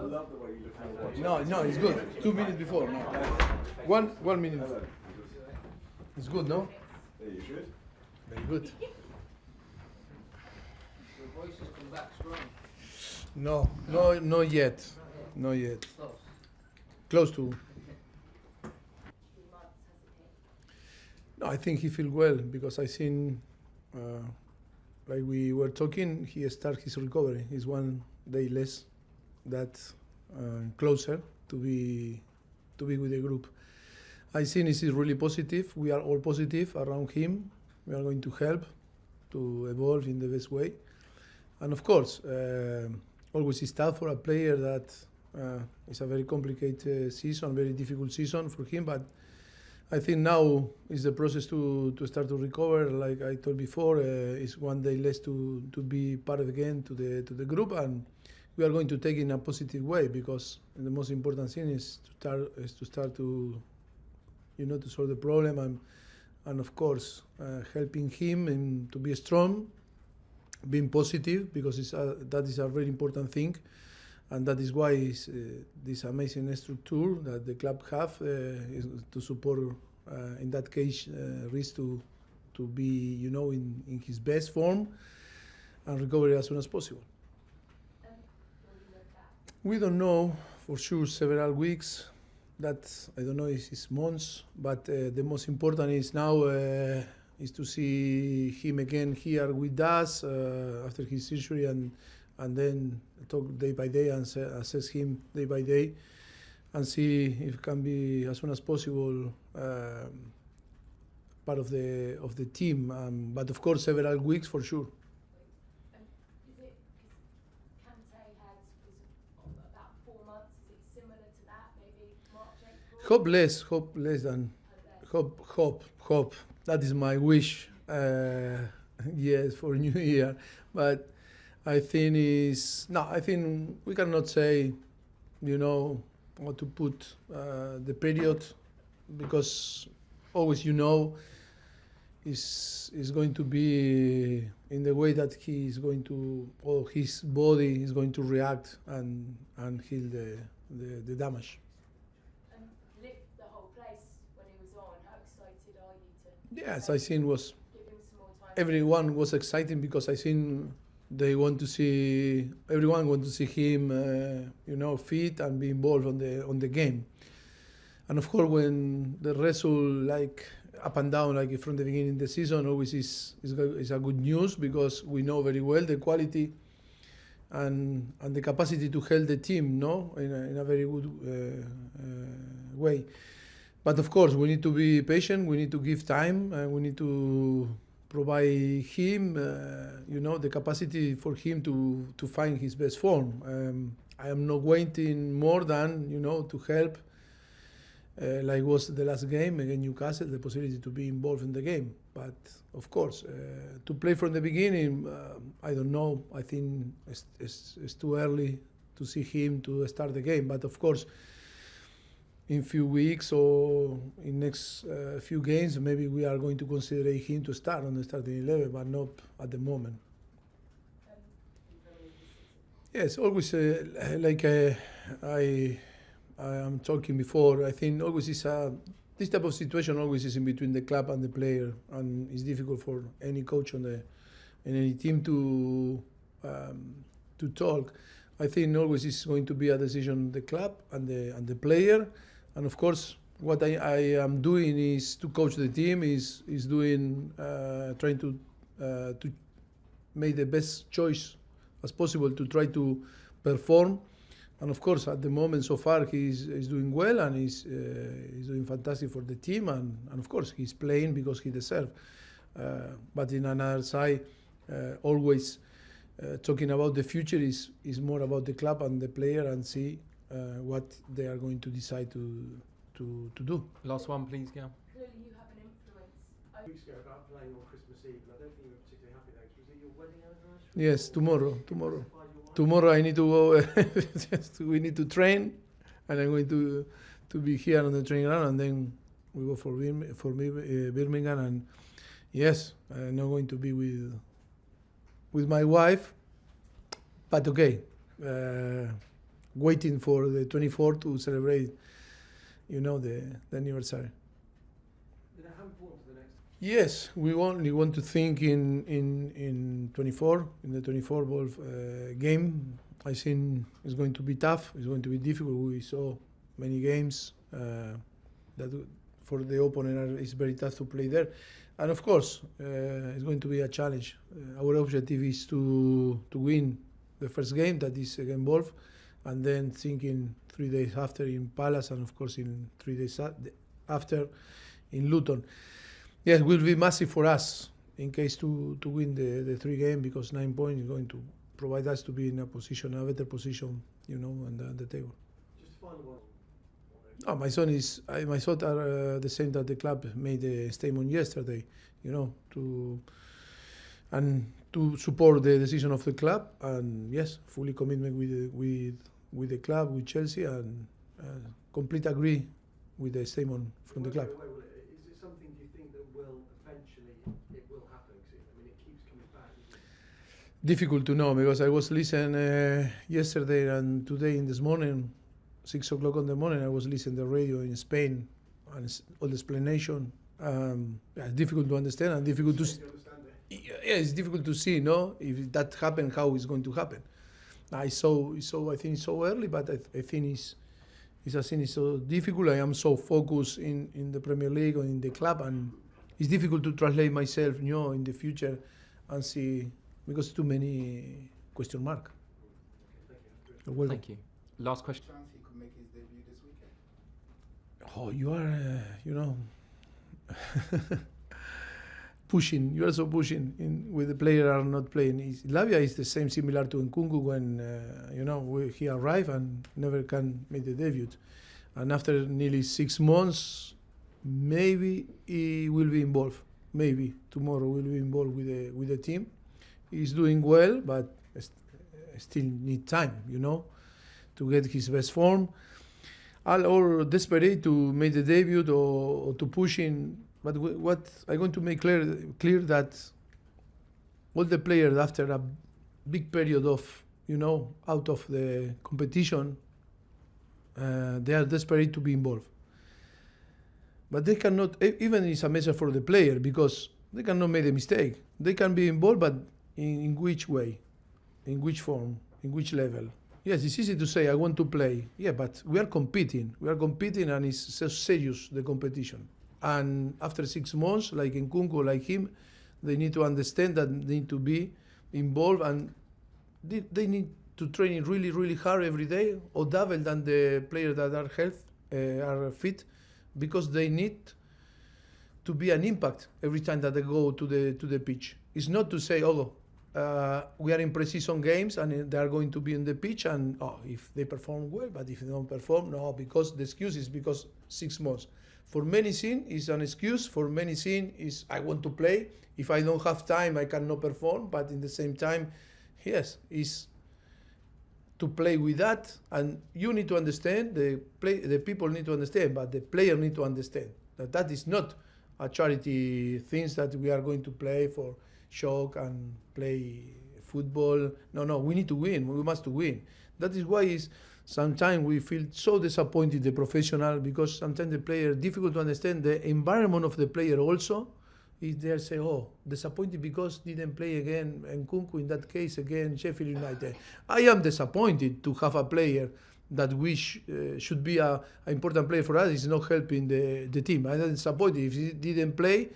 love the way you look at the watch. No, it's good. 2 minutes before. No. 1 minute. It's good, no? Yeah, you should. Very good. Your voice has come back strong. No, not yet. Not yet. Close to. No, I think he feels well because I seen, like we were talking, he start his recovery. He's 1 day less, that closer to be with the group. I think this is really positive. We are all positive around him. We are going to help to evolve in the best way. And of course, always it's tough for a player that it's a very complicated season, very difficult season for him. But I think now is the process to start to recover. Like I told before, it's 1 day less to be part again to the group, and we are going to take it in a positive way because the most important thing is to start to to solve the problem and of course helping him and to be strong, being positive because that is a very important thing. And that is why this amazing structure that the club have is to support, in that case, Riz to be, in his best form and recover as soon as possible. We don't know for sure several weeks. That I don't know if it's months, but the most important is now is to see him again here with us after his surgery and then talk day by day and assess him day by day and see if it can be as soon as possible part of the team. But of course, several weeks for sure. Is it Kante had about 4 months? Is it similar to that? Maybe March, April? Hope less than hope. That is my wish. Yes, for New Year, but. I think we cannot say, what to put the period because always, is going to be in the way that he is going to, or his body is going to react and heal the damage. And lift the whole place when he was on. How excited are you to? Yes, I think was give him some more time. Everyone was excited because I think. Everyone want to see him, fit and be involved on the game. And of course, when the result like up and down, like from the beginning of the season, always is a good news because we know very well the quality and the capacity to help the team, in a very good way. But of course, we need to be patient. We need to give time, and we need to provide him, the capacity for him to find his best form. I am not waiting more than, to help, like was the last game against Newcastle, the possibility to be involved in the game. But of course, to play from the beginning, I don't know. I think it's too early to see him to start the game. But of course, in few weeks or in next few games, maybe we are going to consider him to start on the starting 11, but not at the moment. Yes, always like I am talking before. I think always is this type of situation always is in between the club and the player, and it's difficult for any coach in any team to talk. I think always is going to be a decision of the club and the player. And of course, what I am doing is to coach the team, is doing trying to make the best choice as possible to try to perform. And of course, at the moment so far, he's doing well and he's doing fantastic for the team. And of course, he's playing because he deserves. But in another side, always talking about the future is more about the club and the player and see what they are going to decide to do. Last one, please, Gail. Clearly you have an influence. Weeks ago about playing on Christmas Eve, and I don't think you were particularly happy there. Was it your wedding anniversary? Yes, tomorrow I need to go. We need to train, and I'm going to be here on the training ground, and then we go for Birmingham, and yes, I'm not going to be with my wife, but okay. waiting for the 24th to celebrate, the anniversary. How important to the next? Yes, we only want to think in 24, in the 24 ball game. I think it's going to be tough. It's going to be difficult. We saw many games that for the opponent it's very tough to play there. And of course, it's going to be a challenge. Our objective is to win the first game, that is against Wolf, and then thinking 3 days after in Palace, and of course in 3 days after in Luton. Yes, it will be massive for us in case to win the 3 game, because 9 points is going to provide us to be in a better position, on the table. Just final one. No, my thoughts are the same that the club made a statement yesterday, to support the decision of the club, and yes, fully commitment with the club, with Chelsea, and complete agree with the statement from the club. Is it something you think that will eventually it will happen? 'Cause it keeps coming back. Difficult to know, because I was listening yesterday and today in this morning, 6 o'clock in the morning, I was listening to the radio in Spain, and all the explanation. It's difficult to understand and difficult to. Yeah, it's difficult to see, if that happened, how it's going to happen. I think it's so early, but I think it's so difficult. I am so focused in the Premier League or in the club, and it's difficult to translate myself, in the future and see, because too many question mark. You're welcome. Thank you. Last question. Chance he could make his debut this weekend? Oh, you are, pushing. You are so pushing with the player are not playing. Lavia is the same, similar to Nkunku when he arrived and never can make the debut. And after nearly 6 months, maybe he will be involved. Maybe tomorrow will be involved with the team. He's doing well, but still need time, to get his best form. Or desperate to make the debut or to push in. But what I'm going to make clear that all the players, after a big period of, out of the competition, they are desperate to be involved. But they cannot, even it's a message for the player, because they cannot make a mistake. They can be involved, but in which way, in which form, in which level. Yes, it's easy to say, I want to play. Yeah, but we are competing. And it's so serious, the competition. And after 6 months, like Nkunku, like him, they need to understand that they need to be involved, and they need to train really, really hard every day, or double than the players that are fit, because they need to be an impact every time that they go to the pitch. It's not to say, we are in pre-season games and they are going to be in the pitch, and if they perform well, but if they don't perform, no, because the excuse is because 6 months. For many sin is an excuse. For many sin is I want to play. If I don't have time, I cannot perform. But in the same time, yes, is to play with that. And you need to understand, the people need to understand, but the player need to understand that is not a charity things that we are going to play for shock and play football. No, we need to win. We must win. That is why sometimes we feel so disappointed, the professional, because sometimes the player, difficult to understand the environment of the player also. Is they say, disappointed because didn't play again, and Nkunku in that case again, Sheffield United. I am disappointed to have a player that should be an important player for us, is not helping the team. I'm disappointed. If he didn't play,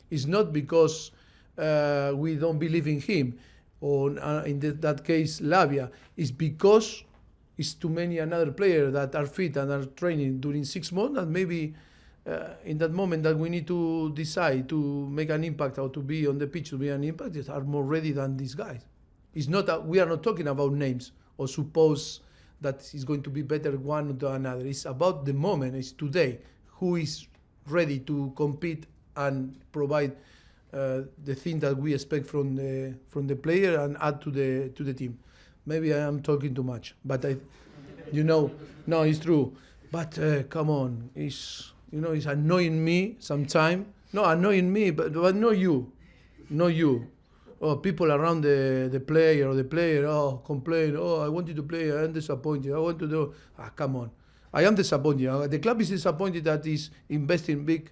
it's not because we don't believe in him, or in that case, Lavia. It's because it's too many another players that are fit and are training during 6 months, and maybe in that moment that we need to decide to make an impact or to be on the pitch to be an impact, they are more ready than these guys. It's not we are not talking about names or suppose that it's going to be better one than another. It's about the moment. It's today. Who is ready to compete and provide the thing that we expect from the player and add to the team. Maybe I am talking too much, but no, it's true. But come on, it's annoying me sometimes. No, annoying me, but not you. people around the player or the player, complain, I want you to play, I am disappointed, I want to do, come on. I am disappointed. The club is disappointed that is investing big,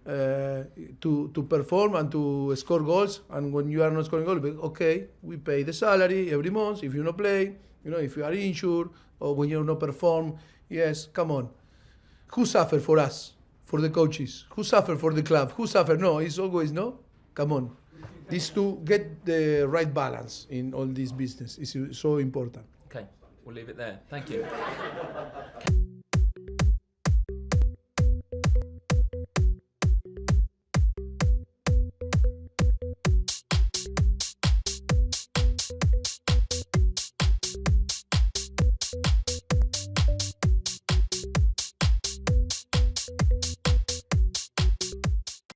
to perform and to score goals. And when you are not scoring goals, okay, we pay the salary every month. If you not play, if you are injured or when you not perform, yes, come on. Who suffer for us, for the coaches? Who suffer for the club? Who suffer? No, it's always no. Come on. This to get the right balance in all this business is so important. Okay, we'll leave it there. Thank you.